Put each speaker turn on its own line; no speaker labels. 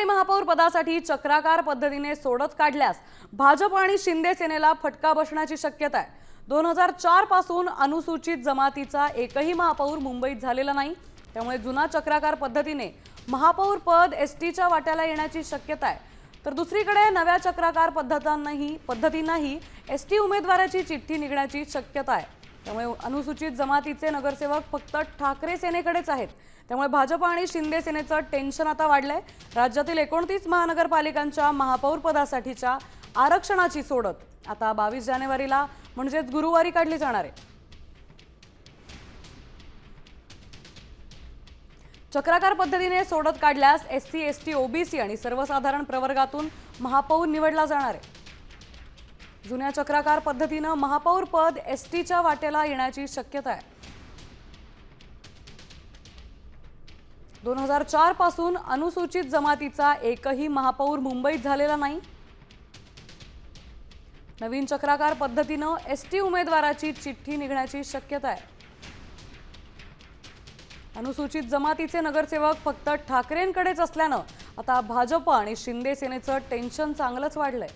मुंबई महापौर पदासाठी चक्राकार पद्धतीने सोडत काढल्यास भाजप आणि शिंदे सेनेला फटका बसण्याची शक्यता आहे। 2004 पासून अनुसूचित जमातीचा एकही महापौर मुंबईत झालेला नाही, त्यामुळे जुना चक्राकार पद्धतीने महापौर पद एसटीच्या वाट्याला येण्याची शक्यता आहे। तर दुसरीकडे नव्या चक्राकार पद्धतींनाही एसटी उमेदवाराची चिठ्ठी निघण्याची शक्यता आहे। त्यामुळे अनुसूचित जमातीचे नगरसेवक फक्त ठाकरे सेनेकडेच आहेत। त्यामुळे भाजप आणि शिंदे सेनेचं टेन्शन आता वाढलंय। राज्यातील 29 महानगरपालिकांच्या महापौर पदासाठीच्या आरक्षणाची सोडत आता 22 जानेवारीला म्हणजेच गुरुवारी काढली जाणार आहे। चक्राकार पद्धतीने सोडत काढल्यास एससी, एसटी, ओबीसी आणि सर्वसाधारण प्रवर्गातून महापौर निवडला जाणार आहे। जुन्या चक्राकार पद्धतीने महापौर पद एसटीच्या वाट्याला येण्याची शक्यता आहे। 2004 पासून अनुसूचित जमातीचा एकही महापौर मुंबईत झालेला नाही। नवीन चक्राकार पद्धतीने एसटी उमेदवाराची चिठ्ठी निघण्याची शक्यता आहे। अनुसूचित जमातीचे नगरसेवक फक्त ठाकरेंकडेच असल्याने आता भाजप आणि शिंदे सेनेचं टेन्शन चांगलंच वाढलंय।